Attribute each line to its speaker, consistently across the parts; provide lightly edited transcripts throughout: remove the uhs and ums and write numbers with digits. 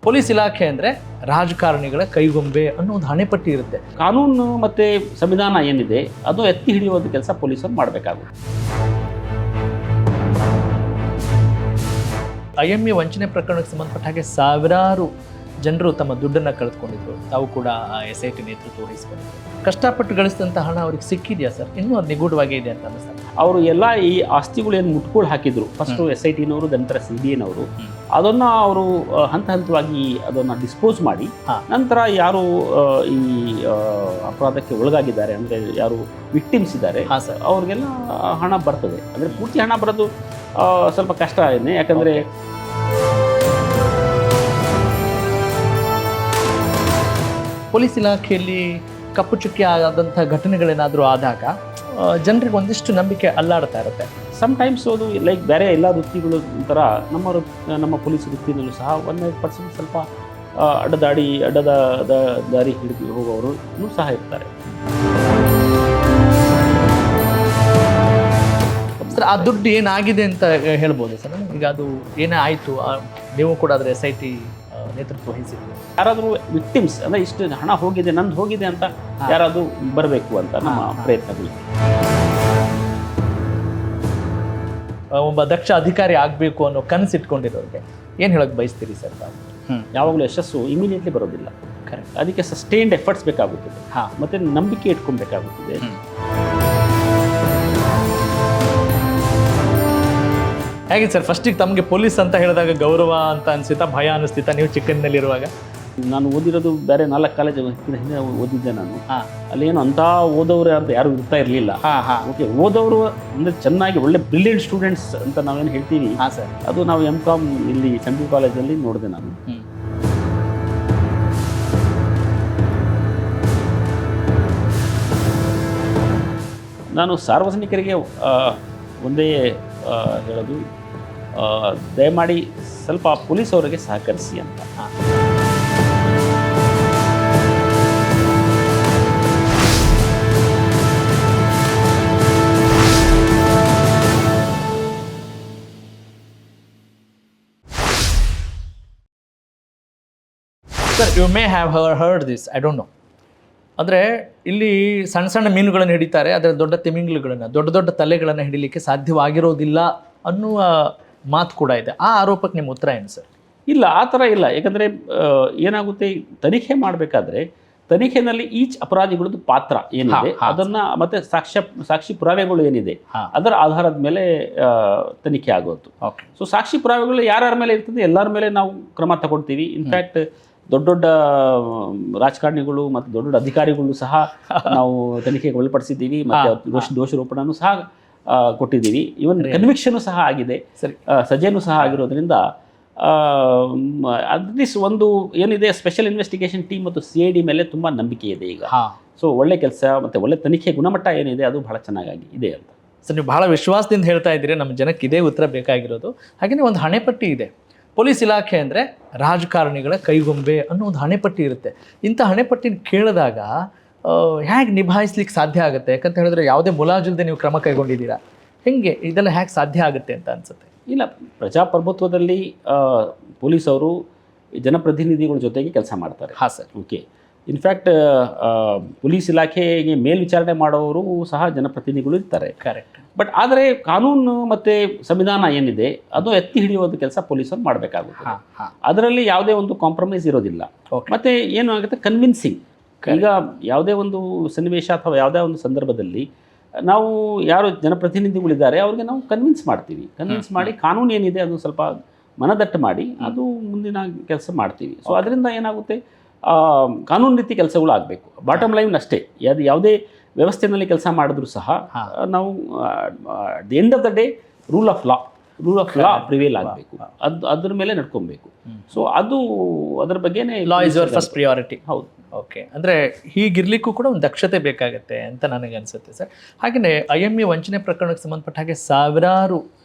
Speaker 1: Police ಇಲಾಖೆ ಅಂದರೆ ರಾಜಕಾರಣಿಗಳ ಕೈಗೊಂಬೆ ಅನ್ನೋ ಒಂದು ಹಣೆಪಟ್ಟಿ ಇರುತ್ತೆ.
Speaker 2: ಕಾನೂನು ಮತ್ತು ಸಂವಿಧಾನ ಏನಿದೆ ಅದು ಎತ್ತಿ ಹಿಡಿಯುವಂಥ ಕೆಲಸ ಪೊಲೀಸರು ಮಾಡಬೇಕಾಗುತ್ತೆ.
Speaker 1: IME ವಂಚನೆ ಪ್ರಕರಣಕ್ಕೆ ಸಂಬಂಧಪಟ್ಟ ಹಾಗೆ ಸಾವಿರಾರು ಜನರು ತಮ್ಮ ದುಡ್ಡನ್ನು ಕಳೆದುಕೊಂಡಿದ್ರು. ತಾವು ಕೂಡ SIT ನೇತೃತ್ವ ವಹಿಸ್ಕೊಂಡಿದ್ರು. ಕಷ್ಟಪಟ್ಟು ಗಳಿಸಿದಂಥ ಹಣ ಅವ್ರಿಗೆ ಸಿಕ್ಕಿದೆಯಾ ಸರ್? ಇನ್ನೂ ಅದು ನಿಗೂಢವಾಗೇ ಇದೆ ಅಂತ ಅನಿಸ್ತದೆ.
Speaker 2: ಅವರು ಎಲ್ಲ ಈ ಆಸ್ತಿಗಳು ಏನು ಮುಟ್ಕೊಂಡು ಹಾಕಿದ್ರು, ಫಸ್ಟು SITನವರು, ನಂತರ CBIನವರು ಅದನ್ನು ಅವರು ಹಂತ ಹಂತವಾಗಿ ಅದನ್ನು ಡಿಸ್ಪೋಸ್ ಮಾಡಿ ನಂತರ ಯಾರು ಈ ಅಪರಾಧಕ್ಕೆ ಒಳಗಾಗಿದ್ದಾರೆ ಅಂದರೆ ಯಾರು ವಿಕ್ಟಿಮ್ಸ್ ಇದ್ದಾರೆ ಅವ್ರಿಗೆಲ್ಲ ಹಣ ಬರ್ತದೆ. ಅಂದರೆ ಪೂರ್ತಿ ಹಣ ಬರೋದು ಸ್ವಲ್ಪ ಕಷ್ಟ ಇದೆ. ಯಾಕಂದರೆ
Speaker 1: ಪೊಲೀಸ್ ಇಲಾಖೆಯಲ್ಲಿ ಕಪ್ಪು ಚುಕ್ಕಿ ಆದಂಥ ಘಟನೆಗಳೇನಾದರೂ ಆದಾಗ ಜನರಿಗೆ ಒಂದಿಷ್ಟು ನಂಬಿಕೆ ಅಲ್ಲಾಡ್ತಾ ಇರುತ್ತೆ.
Speaker 2: ಸಮ್ಟೈಮ್ಸ್ ಅದು ಲೈಕ್ ಬೇರೆ ಎಲ್ಲ ವೃತ್ತಿಗಳು ಥರ ನಮ್ಮ ಪೊಲೀಸ್ ವೃತ್ತಿನಲ್ಲೂ ಸಹ 1% ಸ್ವಲ್ಪ ಅಡ್ಡದ ದಾರಿ ಹಿಡಿದು ಹೋಗೋರು ಸಹ ಇರ್ತಾರೆ.
Speaker 1: ಸರ್, ಆ ದುಡ್ಡು ಏನಾಗಿದೆ ಅಂತ ಹೇಳ್ಬೋದು ಸರ್? ಈಗ ಅದು ಏನೇ ಆಯಿತು, ನೀವು ಕೂಡ ಅದರ SIT ನೇತೃತ್ವ ವಹಿಸಿದ್ರು.
Speaker 2: ಯಾರಾದರೂ ವಿಕ್ಟಿಮ್ಸ್ ಅಂದರೆ ಇಷ್ಟು ಹಣ ಹೋಗಿದೆ, ನಂದು ಹೋಗಿದೆ ಅಂತ ಯಾರಾದರೂ ಬರಬೇಕು ಅಂತ ನಮ್ಮ ಪ್ರಯತ್ನಗಳು.
Speaker 1: ಒಬ್ಬ ದಕ್ಷ ಅಧಿಕಾರಿ ಆಗಬೇಕು ಅನ್ನೋ ಕನಸು ಇಟ್ಕೊಂಡಿರೋರಿಗೆ ಏನು ಹೇಳೋಕ್ಕೆ ಬಯಸ್ತೀರಿ ಸರ್ ತಾವು?
Speaker 2: ಯಾವಾಗಲೂ ಯಶಸ್ಸು ಇಮಿಡಿಯೇಟ್ಲಿ ಬರೋದಿಲ್ಲ. ಕರೆಕ್ಟ್. ಅದಕ್ಕೆ ಸಸ್ಟೈನ್ಡ್ ಎಫರ್ಟ್ಸ್ ಬೇಕಾಗುತ್ತದೆ. ಮತ್ತು ನಂಬಿಕೆ ಇಟ್ಕೊಬೇಕಾಗುತ್ತದೆ.
Speaker 1: ಹೇಗೆ ಸರ್, ಫಸ್ಟಿಗೆ ತಮಗೆ ಪೊಲೀಸ್ ಅಂತ ಹೇಳಿದಾಗ ಗೌರವ ಅಂತ ಅನಿಸ್ತಾ, ಭಯ ಅನಿಸ್ತಿತ್ತ ನೀವು ಚಿಕ್ಕಂದಿನಲ್ಲಿರುವಾಗ?
Speaker 2: ನಾನು ಓದಿರೋದು ಬೇರೆ 4 ಕಾಲೇಜ್ ಹಿಂದೆ ಓದಿದ್ದೆ ನಾನು. ಅಲ್ಲೇನು ಅಂಥ ಓದೋರು ಅಂತ ಯಾರು ಇರ್ತಾ ಇರಲಿಲ್ಲ. ಓಕೆ, ಓದೋರು ಅಂದರೆ ಚೆನ್ನಾಗಿ ಒಳ್ಳೆ ಬ್ರಿಲಿಯಂಟ್ ಸ್ಟೂಡೆಂಟ್ಸ್ ಅಂತ ನಾವೇನು ಹೇಳ್ತೀವಿ
Speaker 1: ಸರ್,
Speaker 2: ಅದು ನಾವು M.Com ಇಲ್ಲಿ ಸೆಂಟ್ರಲ್ ಕಾಲೇಜಲ್ಲಿ ನೋಡಿದೆ ನಾನು. ನಾನು ಸಾರ್ವಜನಿಕರಿಗೆ ಒಂದೇ ಹೇಳೋದು, ದಯಮಾಡಿ ಸ್ವಲ್ಪ ಪೊಲೀಸ್ ಅವರಿಗೆ ಸಹಕರಿಸಿ ಅಂತ.
Speaker 1: Sir, you may have heard this, I don't know. ಅಂದರೆ ಇಲ್ಲಿ ಸಣ್ಣ ಸಣ್ಣ ಮೀನುಗಳನ್ನು ಹಿಡಿತಾರೆ, ಅದರ ದೊಡ್ಡ ತಿಮಿಂಗ್ಲುಗಳನ್ನು, ದೊಡ್ಡ ದೊಡ್ಡ ತಲೆಗಳನ್ನು ಹಿಡಿಲಿಕ್ಕೆ ಸಾಧ್ಯವಾಗಿರೋದಿಲ್ಲ ಅನ್ನುವ ಮಾತು ಕೂಡ ಇದೆ. ಆ ಆರೋಪಕ್ಕೆ ನಿಮ್ಮ ಉತ್ತರ ಏನು ಸರ್?
Speaker 2: ಇಲ್ಲ, ಆ ಥರ ಇಲ್ಲ. ಯಾಕಂದರೆ ಏನಾಗುತ್ತೆ, ತನಿಖೆ ಮಾಡಬೇಕಾದ್ರೆ ತನಿಖೆಯಲ್ಲಿ ಈಚ್ ಅಪರಾಧಿಗಳದ್ದು ಪಾತ್ರ ಏನಿದೆ ಅದನ್ನು ಮತ್ತು ಸಾಕ್ಷಿ ಪುರಾವೆಗಳು ಏನಿದೆ ಅದರ ಆಧಾರದ ಮೇಲೆ ತನಿಖೆ ಆಗೋದು. ಸೊ ಸಾಕ್ಷಿ ಪುರಾವೆಗಳು ಯಾರ್ಯಾರ ಮೇಲೆ ಇರ್ತದೆ ಎಲ್ಲರ ಮೇಲೆ ನಾವು ಕ್ರಮ ತಗೊಳ್ತೀವಿ. ಇನ್ಫ್ಯಾಕ್ಟ್ ದೊಡ್ಡ ದೊಡ್ಡ ರಾಜಕಾರಣಿಗಳು ಮತ್ತು ದೊಡ್ಡ ದೊಡ್ಡ ಅಧಿಕಾರಿಗಳು ಸಹ ನಾವು ತನಿಖೆಗೆ ಒಳಪಡಿಸಿದ್ದೀವಿ ಮತ್ತು ದೋಷಾರೋಪಣನೂ ಸಹ ಕೊಟ್ಟಿದ್ದೀವಿ. ಇವನ್ ಕನ್ವಿಕ್ಷನು ಸಹ ಆಗಿದೆ, ಸಜೆನೂ ಸಹ ಆಗಿರೋದ್ರಿಂದ ಅಟ್ಲೀಸ್ಟ್ ಒಂದು ಏನಿದೆ ಸ್ಪೆಷಲ್ ಇನ್ವೆಸ್ಟಿಗೇಷನ್ ಟೀಮ್ ಮತ್ತು CID ಮೇಲೆ ತುಂಬ ನಂಬಿಕೆ ಇದೆ ಈಗ. ಸೊ ಒಳ್ಳೆ ಕೆಲಸ ಮತ್ತು ಒಳ್ಳೆ ತನಿಖೆ ಗುಣಮಟ್ಟ ಏನಿದೆ ಅದು ಬಹಳ ಚೆನ್ನಾಗಿ ಇದೆ ಅಂತ.
Speaker 1: ಸರ್, ನೀವು ಬಹಳ ವಿಶ್ವಾಸದಿಂದ ಹೇಳ್ತಾ ಇದ್ದೀರಿ. ನಮ್ಮ ಜನಕ್ಕೆ ಇದೇ ಉತ್ತರ ಬೇಕಾಗಿರೋದು. ಹಾಗೆಯೇ ಒಂದು ಹಣೆಪಟ್ಟಿ ಇದೆ. ಪೊಲೀಸ್ ಇಲಾಖೆ ಅಂದರೆ ರಾಜಕಾರಣಿಗಳ ಕೈಗೊಂಬೆ ಅನ್ನೋ ಒಂದು ಹಣೆಪಟ್ಟಿ ಇರುತ್ತೆ. ಇಂಥ ಹಣೆಪಟ್ಟಿನ ಕೇಳಿದಾಗ ಹೇಗೆ ನಿಭಾಯಿಸ್ಲಿಕ್ಕೆ ಸಾಧ್ಯ ಆಗುತ್ತೆ? ಯಾಕಂತ ಹೇಳಿದ್ರೆ ಯಾವುದೇ ಮುಲಾಜಿಲ್ಲದೆ ನೀವು ಕ್ರಮ ಕೈಗೊಂಡಿದ್ದೀರಾ. ಹೆಂಗೆ ಇದೆಲ್ಲ ಹೇಗೆ ಸಾಧ್ಯ ಆಗುತ್ತೆ ಅಂತ ಅನಿಸುತ್ತೆ?
Speaker 2: ಇಲ್ಲ, ಪ್ರಜಾಪ್ರಭುತ್ವದಲ್ಲಿ ಪೊಲೀಸವರು ಜನಪ್ರತಿನಿಧಿಗಳ ಜೊತೆಗೆ ಕೆಲಸ ಮಾಡ್ತಾರೆ.
Speaker 1: ಸರ್.
Speaker 2: ಓಕೆ, ಇನ್ಫ್ಯಾಕ್ಟ್ ಪೊಲೀಸ್ ಇಲಾಖೆಗೆ ಮೇಲ್ವಿಚಾರಣೆ ಮಾಡೋರು ಸಹ ಜನಪ್ರತಿನಿಧಿಗಳು ಇರ್ತಾರೆ.
Speaker 1: ಕರೆಕ್ಟ್.
Speaker 2: ಬಟ್ ಆದರೆ ಕಾನೂನು ಮತ್ತು ಸಂವಿಧಾನ ಏನಿದೆ ಅದು ಎತ್ತಿ ಹಿಡಿಯುವಂಥ ಕೆಲಸ ಪೊಲೀಸರು ಮಾಡಬೇಕಾಗುತ್ತೆ. ಅದರಲ್ಲಿ ಯಾವುದೇ ಒಂದು ಕಾಂಪ್ರಮೈಸ್ ಇರೋದಿಲ್ಲ. ಮತ್ತು ಏನು ಆಗುತ್ತೆ, ಕನ್ವಿನ್ಸಿಂಗ್. ಈಗ ಯಾವುದೇ ಒಂದು ಸನ್ನಿವೇಶ ಅಥವಾ ಯಾವುದೇ ಒಂದು ಸಂದರ್ಭದಲ್ಲಿ ನಾವು ಯಾರು ಜನಪ್ರತಿನಿಧಿಗಳಿದ್ದಾರೆ ಅವ್ರಿಗೆ ನಾವು ಕನ್ವಿನ್ಸ್ ಮಾಡ್ತೀವಿ. ಕನ್ವಿನ್ಸ್ ಮಾಡಿ ಕಾನೂನು ಏನಿದೆ ಅದು ಸ್ವಲ್ಪ ಮನದಟ್ಟು ಮಾಡಿ ಅದು ಮುಂದಿನ ಕೆಲಸ ಮಾಡ್ತೀವಿ. ಸೊ ಅದರಿಂದ ಏನಾಗುತ್ತೆ, ಕಾನೂನು ರೀತಿ ಕೆಲಸಗಳು ಆಗಬೇಕು. ಬಾಟಮ್ ಲೈನ್ ಅಷ್ಟೇ. ಯಾವುದೇ ವ್ಯವಸ್ಥೆಯಲ್ಲಿ ಕೆಲಸ ಮಾಡಿದ್ರು ಸಹ ನಾವು the end of the day rule of law prevail ಆಗಬೇಕು. ಅದ್ರ ಮೇಲೆ ನಡ್ಕೊಬೇಕು. ಸೊ ಅದರ ಬಗ್ಗೆನೇ
Speaker 1: law is your first priority.
Speaker 2: ಹೌದು.
Speaker 1: ಓಕೆ, ಅಂದರೆ ಹೀಗಿರಲಿಕ್ಕೂ ಕೂಡ ಒಂದು ದಕ್ಷತೆ ಬೇಕಾಗುತ್ತೆ ಅಂತ ನನಗೆ ಅನಿಸುತ್ತೆ ಸರ್. ಹಾಗೆಯೇ IME ವಂಚನೆ ಪ್ರಕರಣಕ್ಕೆ ಸಂಬಂಧಪಟ್ಟ ಹಾಗೆ ಸಾವಿರಾರು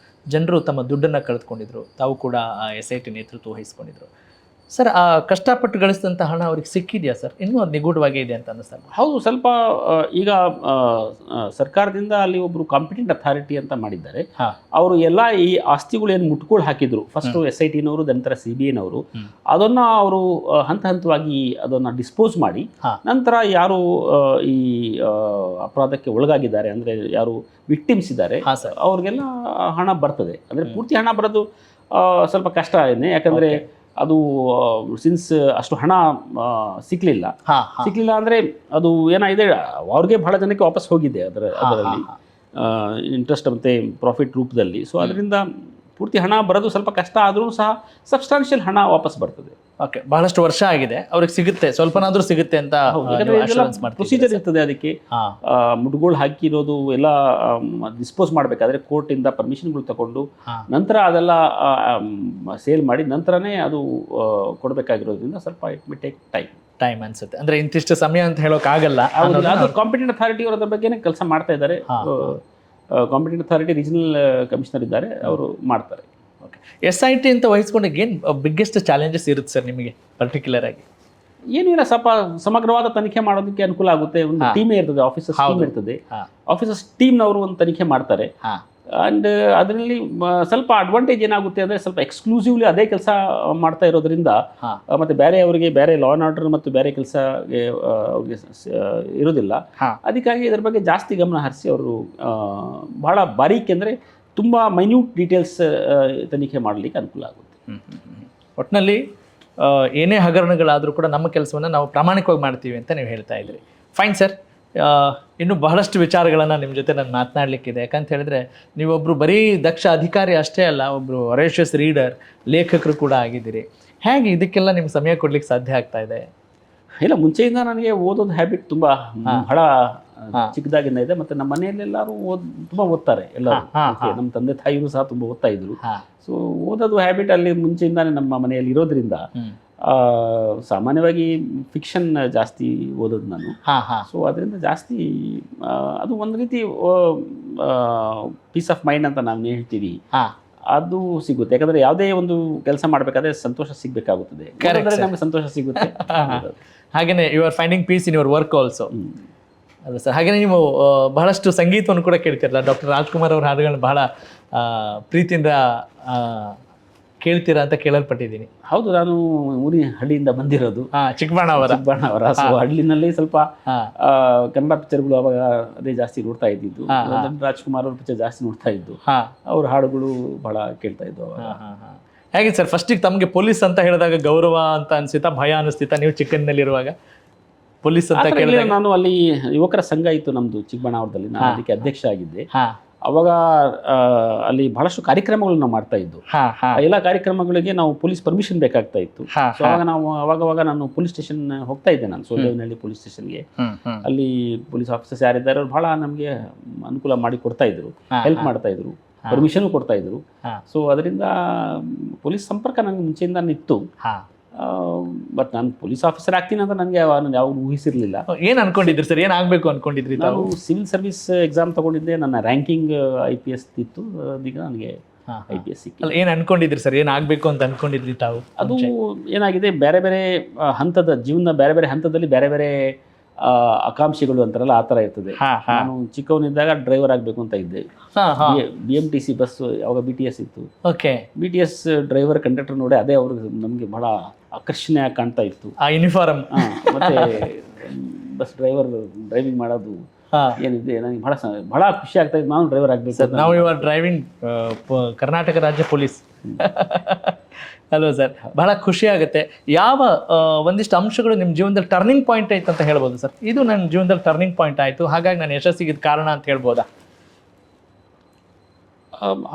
Speaker 1: ಜನರು ತಮ್ಮ ದುಡ್ಡನ್ನು ಕಳೆದುಕೊಂಡಿದ್ರು. ತಾವು ಕೂಡ SIT ನೇತೃತ್ವ ವಹಿಸ್ಕೊಂಡಿದ್ರು. ಸರ್ ಆ ಕಷ್ಟಪಟ್ಟು ಗಳಿಸಿದಂಥ ಹಣ ಅವ್ರಿಗೆ ಸಿಕ್ಕಿದೆಯಾ ಸರ್? ಇನ್ನೂ ಅದು ನಿಗೂಢವಾಗೇ ಇದೆ ಅಂತ ಅನ್ನಿಸ್ತಲ್ಲ?
Speaker 2: ಹೌದು, ಸ್ವಲ್ಪ ಈಗ ಸರ್ಕಾರದಿಂದ ಅಲ್ಲಿ ಒಬ್ಬರು ಕಾಂಪಿಟೆಂಟ್ ಅಥಾರಿಟಿ ಅಂತ ಮಾಡಿದ್ದಾರೆ. ಅವರು ಎಲ್ಲ ಈ ಆಸ್ತಿಗಳು ಏನು ಮುಟ್ಕೊಂಡು ಹಾಕಿದ್ರು, ಫಸ್ಟು SIT-ನವರು, ನಂತರ CBI-ನವರು, ಅದನ್ನು ಅವರು ಹಂತ ಹಂತವಾಗಿ ಅದನ್ನು ಡಿಸ್ಪೋಸ್ ಮಾಡಿ, ನಂತರ ಯಾರು ಈ ಅಪರಾಧಕ್ಕೆ ಒಳಗಾಗಿದ್ದಾರೆ, ಅಂದರೆ ಯಾರು ವಿಕ್ಟಿಮ್ಸ್ ಇದ್ದಾರೆ, ಅವ್ರಿಗೆಲ್ಲ ಹಣ ಬರ್ತದೆ. ಅಂದರೆ ಪೂರ್ತಿ ಹಣ ಬರೋದು ಸ್ವಲ್ಪ ಕಷ್ಟ ಇದೆ, ಯಾಕಂದರೆ ಅದು ಸಿನ್ಸ್ ಅಷ್ಟು ಹಣ ಸಿಕ್ಕಲಿಲ್ಲ ಅಂದರೆ ಅದು ಏನಾಗಿದೆ, ಅವ್ರಿಗೆ ಬಹಳ ಜನಕ್ಕೆ ವಾಪಸ್ ಹೋಗಿದೆ ಅದರಲ್ಲಿ ಇಂಟ್ರೆಸ್ಟ್ ಮತ್ತು ಪ್ರಾಫಿಟ್ ರೂಪದಲ್ಲಿ. ಸೊ ಅದರಿಂದ ಪೂರ್ತಿ ಹಣ ಬರೋದು ಸ್ವಲ್ಪ ಕಷ್ಟ ಆದರೂ ಸಹ ಸಬ್ಸ್ಟಾನ್ಷಿಯಲ್ ಹಣ ವಾಪಸ್ ಬರ್ತದೆ.
Speaker 1: ಓಕೆ, ಬಹಳಷ್ಟು ವರ್ಷ ಆಗಿದೆ, ಅವ್ರಿಗೆ ಸಿಗುತ್ತೆ, ಸ್ವಲ್ಪನಾದ್ರೂ ಸಿಗುತ್ತೆ ಅಂತ
Speaker 2: ಪ್ರೊಸೀಜರ್ ಇರ್ತದೆ. ಅದಕ್ಕೆ ಮುಟ್ಗಳು ಹಾಕಿರೋದು ಎಲ್ಲ ಡಿಸ್ಪೋಸ್ ಮಾಡಬೇಕಾದ್ರೆ ಕೋರ್ಟಿಂದ ಪರ್ಮಿಷನ್ಗಳು ತಗೊಂಡು ನಂತರ ಅದೆಲ್ಲ ಸೇಲ್ ಮಾಡಿ ನಂತರನೇ ಅದು ಕೊಡಬೇಕಾಗಿರೋದ್ರಿಂದ ಸ್ವಲ್ಪ ಇಟ್ ಮಿ ಟೇಕ್
Speaker 1: ಟೈಮ್ ಅನ್ಸುತ್ತೆ. ಅಂದರೆ ಇಂತಿಷ್ಟು ಸಮಯ ಅಂತ ಹೇಳೋಕ್ಕಾಗಲ್ಲ.
Speaker 2: ಅದು ಕಾಂಪಿಟೆಂಟ್ ಅಥಾರಿಟಿ ಅವರ ಬಗ್ಗೆನೇ ಕೆಲಸ ಮಾಡ್ತಾ ಇದ್ದಾರೆ. ಕಾಂಪಿಟೆಂಟ್ ಅಥಾರಿಟಿ ರೀಜನಲ್ ಕಮಿಷನರ್ ಇದ್ದಾರೆ, ಅವರು ಮಾಡ್ತಾರೆ.
Speaker 1: ಓಕೆ, SIT ಅಂತ ವಹಿಸ್ಕೊಂಡಾಗ ಏನು ಬಿಗ್ಗೆಸ್ಟ್ ಚಾಲೆಂಜಸ್ ಇರುತ್ತೆ ಸರ್ ನಿಮಗೆ ಪರ್ಟಿಕ್ಯುಲರ್ ಆಗಿ?
Speaker 2: ಏನಿಲ್ಲ, ಸ್ವಲ್ಪ ಸಮಗ್ರವಾದ ತನಿಖೆ ಮಾಡೋದಕ್ಕೆ ಅನುಕೂಲ ಆಗುತ್ತೆ. ಒಂದು ಟೀಮೇ ಇರ್ತದೆ, ಆಫೀಸರ್ಸ್ ಟೀಮ್ ಇರ್ತದೆ, ಆಫೀಸರ್ಸ್ ಟೀಮ್ನವರು ಒಂದು ತನಿಖೆ ಮಾಡ್ತಾರೆ. ಆ್ಯಂಡ್ ಅದರಲ್ಲಿ ಸ್ವಲ್ಪ ಅಡ್ವಾಂಟೇಜ್ ಏನಾಗುತ್ತೆ ಅಂದರೆ, ಸ್ವಲ್ಪ ಎಕ್ಸ್ಕ್ಲೂಸಿವ್ಲಿ ಅದೇ ಕೆಲಸ ಮಾಡ್ತಾ ಇರೋದ್ರಿಂದ, ಮತ್ತು ಬೇರೆ ಅವರಿಗೆ ಬೇರೆ ಲಾ ಆ್ಯಂಡ್ ಆರ್ಡರ್ ಮತ್ತು ಬೇರೆ ಕೆಲಸ ಅವ್ರಿಗೆ ಇರೋದಿಲ್ಲ. ಅದಕ್ಕಾಗಿ ಇದರ ಬಗ್ಗೆ ಜಾಸ್ತಿ ಗಮನ ಹರಿಸಿ ಅವರು ಬಹಳ ಬಾರೀಕಿ, ಅಂದರೆ ತುಂಬ ಮೈನ್ಯೂಟ್ ಡೀಟೇಲ್ಸ್ ತನಿಖೆ ಮಾಡಲಿಕ್ಕೆ ಅನುಕೂಲ ಆಗುತ್ತೆ.
Speaker 1: ಒಟ್ಟಿನಲ್ಲಿ ಏನೇ ಹಗರಣಗಳಾದರೂ ಕೂಡ ನಮ್ಮ ಕೆಲಸವನ್ನು ನಾವು ಪ್ರಾಮಾಣಿಕವಾಗಿ ಮಾಡ್ತೀವಿ ಅಂತ ನೀವು ಹೇಳ್ತಾ ಇದ್ರಿ. ಫೈನ್ ಸರ್, ಇನ್ನೂ ಬಹಳಷ್ಟು ವಿಚಾರಗಳನ್ನು ನಿಮ್ಮ ಜೊತೆ ನಾನು ಮಾತನಾಡಲಿಕ್ಕಿದೆ. ಯಾಕಂತ ಹೇಳಿದ್ರೆ ನೀವೊಬ್ಬರು ಬರೀ ದಕ್ಷ ಅಧಿಕಾರಿ ಅಷ್ಟೇ ಅಲ್ಲ, ಒಬ್ಬರು ವೊರೇಷಿಯಸ್ ರೀಡರ್, ಲೇಖಕರು ಕೂಡ ಆಗಿದ್ದೀರಿ. ಹೇಗೆ ಇದಕ್ಕೆಲ್ಲ ನಿಮ್ಗೆ ಸಮಯ ಕೊಡ್ಲಿಕ್ಕೆ ಸಾಧ್ಯ ಆಗ್ತಾ ಇದೆ?
Speaker 2: ಇಲ್ಲ, ಮುಂಚೆಯಿಂದ ನನಗೆ ಓದೋದು ಹ್ಯಾಬಿಟ್ ತುಂಬ ಬಹಳ ಚಿಕ್ಕದಾಗಿಂದ ಇದೆ. ಮತ್ತು ನಮ್ಮ ಮನೆಯಲ್ಲೆಲ್ಲರೂ ತುಂಬ ಓದ್ತಾರೆ ಎಲ್ಲರೂ. ನಮ್ಮ ತಂದೆ ತಾಯಿಯೂ ಸಹ ತುಂಬ ಓದ್ತಾ ಇದ್ರು. ಸೊ ಓದೋದು ಹ್ಯಾಬಿಟ್ ಅಲ್ಲಿ ಮುಂಚೆಯಿಂದಾನೇ ನಮ್ಮ ಮನೆಯಲ್ಲಿ ಇರೋದ್ರಿಂದ ಸಾಮಾನ್ಯವಾಗಿ ಫಿಕ್ಷನ್ ಜಾಸ್ತಿ ಓದೋದು ನಾನು. ಸೊ ಅದರಿಂದ ಜಾಸ್ತಿ ಅದು ಒಂದು ರೀತಿ ಪೀಸ್ ಆಫ್ ಮೈಂಡ್ ಅಂತ ನಾವು ಹೇಳ್ತೀವಿ, ಅದು ಸಿಗುತ್ತೆ. ಯಾಕಂದರೆ ಯಾವುದೇ ಒಂದು ಕೆಲಸ ಮಾಡಬೇಕಾದ್ರೆ ಸಂತೋಷ ಸಿಗಬೇಕಾಗುತ್ತದೆ, ನಮಗೆ ಸಂತೋಷ ಸಿಗುತ್ತೆ.
Speaker 1: ಹಾಗೆಯೇ you are finding peace in your work also. ಅಲ್ಲ ಸರ್, ಹಾಗೆಯೇ ನೀವು ಬಹಳಷ್ಟು ಸಂಗೀತವನ್ನು ಕೂಡ ಕೇಳ್ತಿರಲ್ಲ. ಡಾಕ್ಟರ್ ರಾಜ್ಕುಮಾರ್ ಅವ್ರ ಹಾಡುಗಳನ್ನ ಬಹಳ ಪ್ರೀತಿಯಿಂದ ಕೇಳ್ತೀರಾ ಅಂತ ಕೇಳಲ್ಪಟ್ಟಿದ್ದೀನಿ.
Speaker 2: ಹೌದು, ನಾನು ಊರಿನ ಹಳ್ಳಿಯಿಂದ ಬಂದಿರೋದು, ಚಿಕ್ಕಬಾಣಾವರ. ಸೊ ಹಳ್ಳಿನಲ್ಲಿ ಸ್ವಲ್ಪ ಕನ್ನಡ ಪಿಕ್ಚರ್ಗಳು ಅವಾಗ ಅದೇ ಜಾಸ್ತಿ ನೋಡ್ತಾ ಇದ್ದಿದ್ದು. ರಾಜ್ಕುಮಾರ್ ಅವ್ರ ಪಿಕ್ಚರ್ ಜಾಸ್ತಿ ನೋಡ್ತಾ ಇದ್ದು, ಅವ್ರ ಹಾಡುಗಳು ಬಹಳ ಕೇಳ್ತಾ ಇದ್ದು ಅವಾಗ.
Speaker 1: ಹೇಗೆ ಸರ್, ಫಸ್ಟಿಗೆ ತಮಗೆ ಪೊಲೀಸ್ ಅಂತ ಹೇಳಿದಾಗ ಗೌರವ ಅಂತ ಅನಿಸ್ತಾ, ಭಯ ಅನಿಸ್ತಿತ್ತಾ ನೀವು ಚಿಕ್ಕಂದಿನಲ್ಲಿರುವಾಗ? ಪೊಲೀಸ್ ಅಂತ ಕೇಳಿದಾಗ
Speaker 2: ನಾನು ಅಲ್ಲಿ ಯುವಕರ ಸಂಘ ಇತ್ತು ನಮ್ಮದು ಚಿಕ್ಕಬಾಣಾವರದಲ್ಲಿ, ನಾನು ಅದಕ್ಕೆ ಅಧ್ಯಕ್ಷ ಆಗಿದ್ದೆ. ಅವಾಗ ಅಲ್ಲಿ ಬಹಳಷ್ಟು ಕಾರ್ಯಕ್ರಮಗಳು ನಾವು ಮಾಡ್ತಾ ಇದ್ದು. ಎಲ್ಲ ಕಾರ್ಯಕ್ರಮಗಳಿಗೆ ನಾವು ಪೊಲೀಸ್ ಪರ್ಮಿಷನ್ ಬೇಕಾಗ್ತಾ ಇತ್ತು. ಸೊ ಅವಾಗ ನಾವು ಅವಾಗ ನಾನು ಪೊಲೀಸ್ ಸ್ಟೇಷನ್ ಹೋಗ್ತಾ ಇದ್ದೆ, ನಾನು ಸೋಲೇವ್ನಹಳ್ಳಿ ಪೊಲೀಸ್ ಸ್ಟೇಷನ್ಗೆ. ಅಲ್ಲಿ ಪೊಲೀಸ್ ಆಫೀಸರ್ಸ್ ಯಾರಿದ್ದಾರೆ ಅವ್ರು ಬಹಳ ನಮಗೆ ಅನುಕೂಲ ಮಾಡಿ ಕೊಡ್ತಾ ಇದ್ರು, ಹೆಲ್ಪ್ ಮಾಡ್ತಾ ಇದ್ರು, ಪರ್ಮಿಷನ್ ಕೊಡ್ತಾ ಇದ್ರು. ಸೊ ಅದರಿಂದ ಪೊಲೀಸ್ ಸಂಪರ್ಕ ನನಗೆ ಮುಂಚೆಯಿಂದ ಇತ್ತು. ಬಟ್ ನಾನು ಪೊಲೀಸ್ ಆಫೀಸರ್ ಆಗ್ತೀನಿ ಅಂತ ನನಗೆ ಯಾವ ಊಹಿಸಿರ್ಲಿಲ್ಲ.
Speaker 1: ಏನು ಅನ್ಕೊಂಡಿದ್ರಿ ಸರ್, ಏನಾಗಬೇಕು ಅನ್ಕೊಂಡಿದ್ರಿ?
Speaker 2: ನಾನು ಸಿವಿಲ್ ಸರ್ವಿಸ್ ಎಕ್ಸಾಮ್ ತಗೊಂಡಿದ್ದೆ, ನನ್ನ ರ್ಯಾಂಕಿಂಗ್ IPS ಇತ್ತು, ಅದೀಗ ನನಗೆ IPS ಸಿಕ್ಕಿಲ್ಲ.
Speaker 1: ಏನು ಅನ್ಕೊಂಡಿದ್ರಿ ಸರ್, ಏನಾಗಬೇಕು ಅಂತ ಅನ್ಕೊಂಡಿದ್ರಿ ತಾವು?
Speaker 2: ಅದು ಏನಾಗಿದೆ, ಬೇರೆ ಬೇರೆ ಹಂತದ ಜೀವನ, ಬೇರೆ ಬೇರೆ ಹಂತದಲ್ಲಿ ಬೇರೆ ಬೇರೆ ಆಕಾಂಕ್ಷೆಗಳು ಅಂತಾರಲ್ಲ, ಆ ಥರ ಇರ್ತದೆ. ನಾನು ಚಿಕ್ಕವನಿದ್ದಾಗ ಡ್ರೈವರ್ ಆಗಬೇಕು ಅಂತ ಇದ್ದೆ. BMTC ಬಸ್, ಯಾವಾಗ BTS ಇತ್ತು, BTS ಡ್ರೈವರ್ ಕಂಡಕ್ಟರ್ ನೋಡಿ ಅದೇ ಅವ್ರಿಗೆ ನಮಗೆ ಬಹಳ ಆಕರ್ಷಣೆಯಾಗಿ ಕಾಣ್ತಾ ಇತ್ತು,
Speaker 1: ಆ ಯೂನಿಫಾರ್ಮ್.
Speaker 2: ಮತ್ತೆ ಬಸ್ ಡ್ರೈವಿಂಗ್ ಮಾಡೋದು ಏನಿದೆ ನನಗೆ ಬಹಳ ಖುಷಿ ಆಗ್ತಾ ಇತ್ತು, ನಾನು ಡ್ರೈವರ್ ಆಗಬೇಕು.
Speaker 1: ನಾವು ಯು ಆರ್ ಡ್ರೈವಿಂಗ್ ಕರ್ನಾಟಕ ರಾಜ್ಯ ಪೊಲೀಸ್. ಅಲ್ವಾ ಸರ್, ಬಹಳ ಖುಷಿ ಆಗುತ್ತೆ. ಯಾವ ಒಂದಿಷ್ಟು ಅಂಶಗಳು ನಿಮ್ಮ ಜೀವನದಲ್ಲಿ ಟರ್ನಿಂಗ್ ಪಾಯಿಂಟ್ ಆಯ್ತು ಅಂತ ಹೇಳ್ಬೋದು ಸರ್? ಇದು ನನ್ನ ಜೀವನದಲ್ಲಿ ಟರ್ನಿಂಗ್ ಪಾಯಿಂಟ್ ಆಯಿತು, ಹಾಗಾಗಿ ನಾನು ಯಶಸ್ಸಿಗೆ ಕಾರಣ ಅಂತ ಹೇಳ್ಬೋದಾ?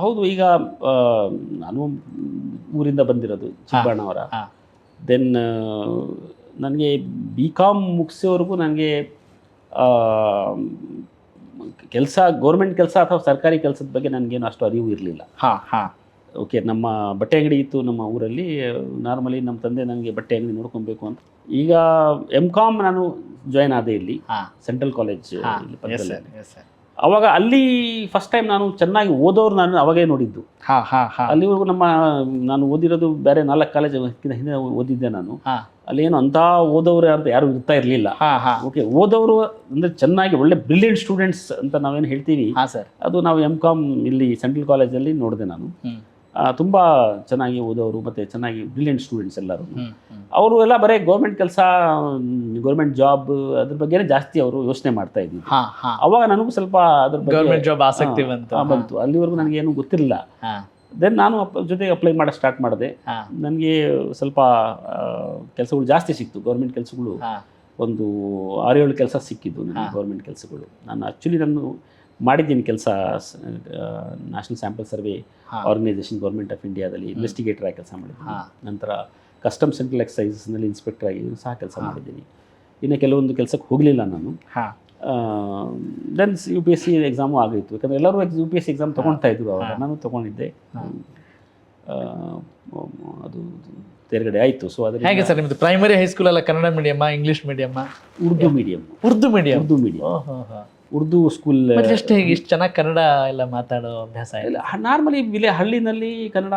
Speaker 2: ಹೌದು, ಈಗ ನಾನು ಊರಿಂದ ಬಂದಿರೋದು ಚಿಕ್ಕಬಾಣಾವರ. ದೆನ್ ನನಗೆ BCom ಮುಗಿಸೋವರೆಗೂ ನನಗೆ ಕೆಲಸ, ಗೌರ್ಮೆಂಟ್ ಕೆಲಸ ಅಥವಾ ಸರ್ಕಾರಿ ಕೆಲಸದ ಬಗ್ಗೆ ನನಗೇನು ಅಷ್ಟು ಅರಿವು ಇರಲಿಲ್ಲ. ಓಕೆ, ನಮ್ಮ ಬಟ್ಟೆ ಅಂಗಡಿ ಇತ್ತು ನಮ್ಮ ಊರಲ್ಲಿ. ನಾರ್ಮಲಿ ನಮ್ಮ ತಂದೆ ನನಗೆ ಬಟ್ಟೆ ಅಂಗಡಿ ನೋಡ್ಕೊಬೇಕು ಅಂತ. ಈಗ MCom ನಾನು ಜಾಯ್ನ್ ಆದೆ ಇಲ್ಲಿ ಸೆಂಟ್ರಲ್ ಕಾಲೇಜ್. ಅವಾಗ ಅಲ್ಲಿ ಫಸ್ಟ್ ಟೈಮ್ ನಾನು ಚೆನ್ನಾಗಿ ಓದೋರು ನಾನು ಅವಾಗೇ ನೋಡಿದ್ದು. ಅಲ್ಲಿವರೆಗೂ ನಾನು ಓದಿರೋದು ಬೇರೆ 4 ಕಾಲೇಜ್ ಹಿಂದೆ ಓದಿದ್ದೆ ನಾನು. ಅಲ್ಲಿ ಏನು ಅಂಥ ಓದೋರು ಅಂತ ಯಾರು ಇರ್ತಾ ಇರಲಿಲ್ಲ. ಓಕೆ, ಓದೋರು ಅಂದರೆ ಚೆನ್ನಾಗಿ ಒಳ್ಳೆ ಬ್ರಿಲಿಯಂಟ್ ಸ್ಟೂಡೆಂಟ್ಸ್ ಅಂತ ನಾವೇನು ಹೇಳ್ತೀವಿ, ಅದು ನಾವು M.Com ಇಲ್ಲಿ ಸೆಂಟ್ರಲ್ ಕಾಲೇಜಲ್ಲಿ ನೋಡಿದೆ ನಾನು. ತುಂಬ ಚೆನ್ನಾಗಿ ಓದೋರು ಮತ್ತು ಚೆನ್ನಾಗಿ ಬ್ರಿಲಿಯಂಟ್ ಸ್ಟೂಡೆಂಟ್ಸ್ ಎಲ್ಲರೂ. ಅವರು ಎಲ್ಲ ಬರೀ ಗೌರ್ಮೆಂಟ್ ಕೆಲಸ, ಗೌರ್ಮೆಂಟ್ ಜಾಬ್ ಅದ್ರ ಬಗ್ಗೆನೇ ಜಾಸ್ತಿ ಅವರು ಯೋಚನೆ ಮಾಡ್ತಾ ಇದ್ವಿ. ಅವಾಗ ನನಗೂ ಸ್ವಲ್ಪ ಅದ್ರ ಬಗ್ಗೆ
Speaker 1: ಜಾಬ್ ಆಸಕ್ತಿ
Speaker 2: ಬಂತು. ಅಲ್ಲಿವರೆಗೂ ನನಗೇನು ಗೊತ್ತಿರಲಿಲ್ಲ. ದೆನ್ ನಾನು ಜೊತೆಗೆ ಅಪ್ಲೈ ಮಾಡೋಕ್ಕೆ ಸ್ಟಾರ್ಟ್ ಮಾಡಿದೆ. ನನಗೆ ಸ್ವಲ್ಪ ಕೆಲಸಗಳು ಜಾಸ್ತಿ ಸಿಕ್ತು, ಗೌರ್ಮೆಂಟ್ ಕೆಲಸಗಳು. ಒಂದು 6-7 ಕೆಲಸ ಸಿಕ್ಕಿದ್ದು ನನಗೆ ಗೌರ್ಮೆಂಟ್ ಕೆಲಸಗಳು. ನಾನು ಆ್ಯಕ್ಚುಲಿ ಮಾಡಿದ್ದೀನಿ ಕೆಲಸ, national sample survey organisation government of ಇಂಡಿಯಾದಲ್ಲಿ ಇನ್ವೆಸ್ಟಿಗೇಟರ್ ಆಗಿ ಕೆಲಸ ಮಾಡಿದ್ದೀನಿ. ನಂತರ ಕಸ್ಟಮ್ ಸೆಂಟ್ರಲ್ ಎಕ್ಸೈಸಸ್ನಲ್ಲಿ ಇನ್ಸ್ಪೆಕ್ಟರ್ ಆಗಿ ಸಹ ಕೆಲಸ ಮಾಡಿದ್ದೀನಿ. ಇನ್ನು ಕೆಲವೊಂದು ಕೆಲಸಕ್ಕೆ ಹೋಗಲಿಲ್ಲ ನಾನು. ದೆನ್ UPSC ಎಕ್ಸಾಮು ಆಗಿತ್ತು, ಯಾಕಂದರೆ ಎಲ್ಲರೂ UPSC ಎಕ್ಸಾಮ್ ತೊಗೊಳ್ತಾ ಇದ್ರು ಅವಾಗ. ನಾನು ತೊಗೊಂಡಿದ್ದೆ, ಅದು ತೇರ್ಗಡೆ ಆಯಿತು. ಸೊ ಅದು
Speaker 1: ಹೇಗೆ ಸರ್ ನಿಮ್ಮದು ಪ್ರೈಮರಿ ಹೈಸ್ಕೂಲ್ ಎಲ್ಲ ಕನ್ನಡ ಮೀಡಿಯಮ್ಮ, ಇಂಗ್ಲೀಷ್ ಮೀಡಿಯಮ್ಮ?
Speaker 2: ಉರ್ದು ಮೀಡಿಯಮ್. ಉರ್ದು ಸ್ಕೂಲ್.
Speaker 1: ಇಷ್ಟು ಚೆನ್ನಾಗಿ ಕನ್ನಡ ಎಲ್ಲ ಮಾತಾಡೋ ಅಭ್ಯಾಸ ಇಲ್ಲ?
Speaker 2: ನಾರ್ಮಲಿ ಹಳ್ಳಿನಲ್ಲಿ ಕನ್ನಡ